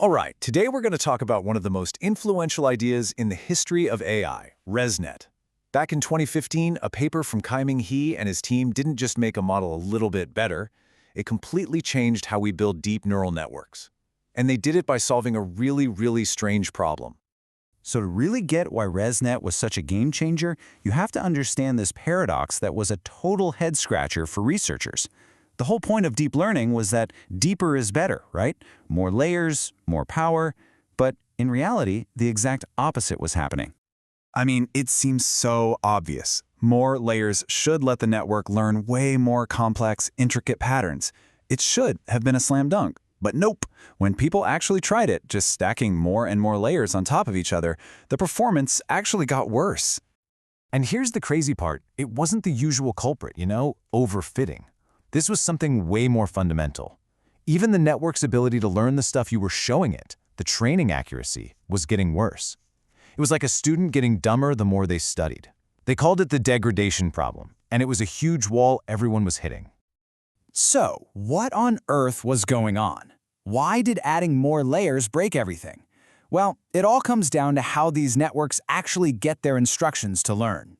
All right, today we're going to talk about one of the most influential ideas in the history of AI, ResNet. Back in 2015, a paper from Kai-Ming He and his team didn't just make a model a little bit better, it completely changed how we build deep neural networks. And they did it by solving a really strange problem. So to really get why ResNet was such a game changer, you have to understand this paradox that was a total head-scratcher for researchers. The whole point of deep learning was that deeper is better, right? More layers, more power. But in reality, the exact opposite was happening. I mean, it seems so obvious. More layers should let the network learn way more complex, intricate patterns. It should have been a slam dunk. But nope, when people actually tried it, just stacking more and more layers on top of each other, the performance actually got worse. And here's the crazy part. It wasn't the usual culprit, overfitting. This was something way more fundamental. Even the network's ability to learn the stuff you were showing it, the training accuracy, was getting worse. It was like a student getting dumber the more they studied. They called it the degradation problem, and it was a huge wall everyone was hitting. So, what on earth was going on? Why did adding more layers break everything? Well, it all comes down to how these networks actually get their instructions to learn.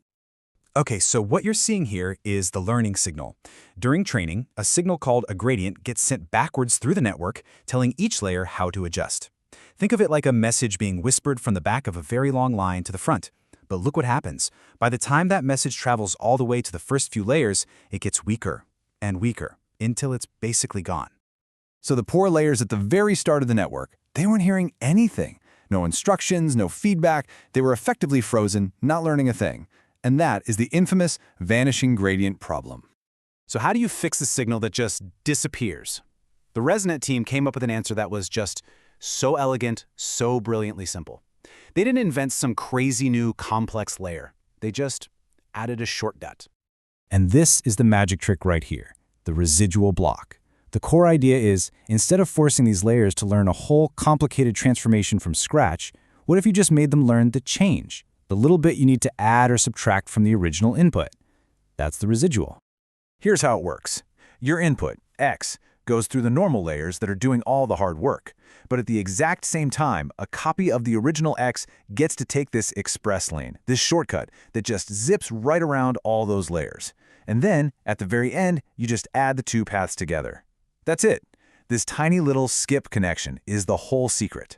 Okay, so what you're seeing here is the learning signal. During training, a signal called a gradient gets sent backwards through the network, telling each layer how to adjust. Think of it like a message being whispered from the back of a very long line to the front. But look what happens. By the time that message travels all the way to the first few layers, it gets weaker and weaker until it's basically gone. So the poor layers at the very start of the network, they weren't hearing anything. No instructions, no feedback. They were effectively frozen, not learning a thing. And that is the infamous vanishing gradient problem. So how do you fix a signal that just disappears? The ResNet team came up with an answer that was just so elegant, so brilliantly simple. They didn't invent some crazy new complex layer. They just added a shortcut. And this is the magic trick right here, the residual block. The core idea is, instead of forcing these layers to learn a whole complicated transformation from scratch, what if you just made them learn the change, the little bit you need to add or subtract from the original input? That's the residual. Here's how it works. Your input, x, goes through the normal layers that are doing all the hard work. But at the exact same time, a copy of the original x gets to take this express lane, this shortcut that just zips right around all those layers. And then, at the very end, you just add the two paths together. That's it. This tiny little skip connection is the whole secret.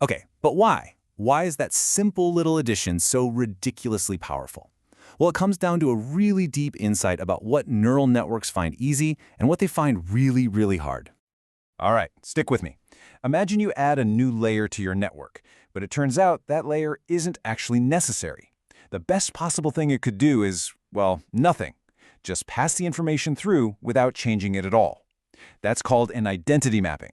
Okay, but why? Why is that simple little addition so ridiculously powerful? Well, it comes down to a really deep insight about what neural networks find easy and what they find really hard. All right, stick with me. Imagine you add a new layer to your network, but it turns out that layer isn't actually necessary. The best possible thing it could do is, well, nothing. Just pass the information through without changing it at all. That's called an identity mapping.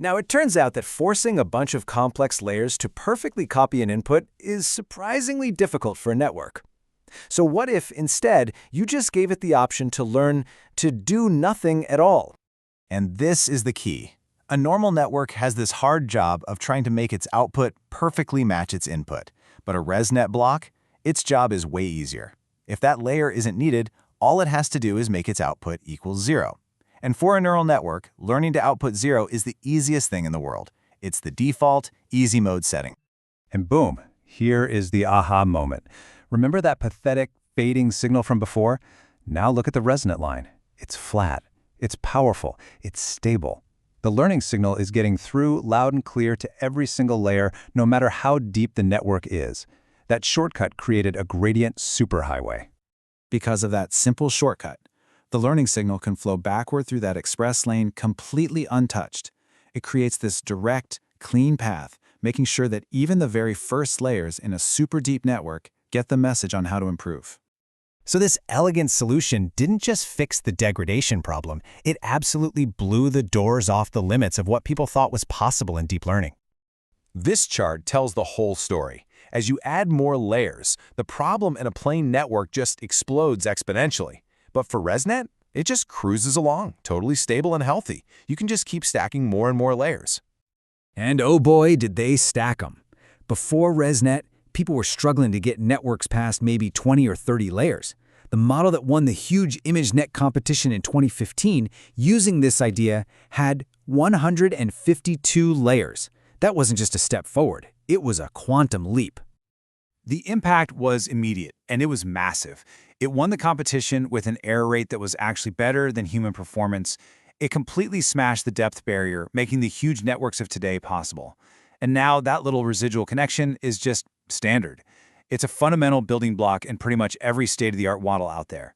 Now, it turns out that forcing a bunch of complex layers to perfectly copy an input is surprisingly difficult for a network. So what if, instead, you just gave it the option to learn to do nothing at all? And this is the key. A normal network has this hard job of trying to make its output perfectly match its input. But a ResNet block, its job is way easier. If that layer isn't needed, all it has to do is make its output equal 0. And for a neural network, learning to output 0 is the easiest thing in the world. It's the default, easy mode setting. And boom, here is the aha moment. Remember that pathetic, fading signal from before? Now look at the ResNet line. It's flat, it's powerful, it's stable. The learning signal is getting through loud and clear to every single layer, no matter how deep the network is. That shortcut created a gradient superhighway. Because of that simple shortcut, the learning signal can flow backward through that express lane completely untouched. It creates this direct, clean path, making sure that even the very first layers in a super deep network get the message on how to improve. So this elegant solution didn't just fix the degradation problem, it absolutely blew the doors off the limits of what people thought was possible in deep learning. This chart tells the whole story. As you add more layers, the problem in a plain network just explodes exponentially. But for ResNet, it just cruises along, totally stable and healthy. You can just keep stacking more and more layers. And oh boy, did they stack them. Before ResNet, people were struggling to get networks past maybe 20 or 30 layers. The model that won the huge ImageNet competition in 2015, using this idea, had 152 layers. That wasn't just a step forward, it was a quantum leap. The impact was immediate, and it was massive. It won the competition with an error rate that was actually better than human performance. It completely smashed the depth barrier, making the huge networks of today possible. And now that little residual connection is just standard. It's a fundamental building block in pretty much every state-of-the-art model out there.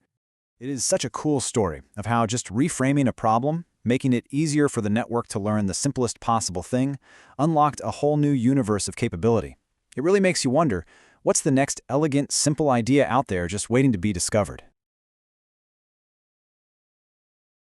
It is such a cool story of how just reframing a problem, making it easier for the network to learn the simplest possible thing, unlocked a whole new universe of capability. It really makes you wonder, what's the next elegant, simple idea out there just waiting to be discovered?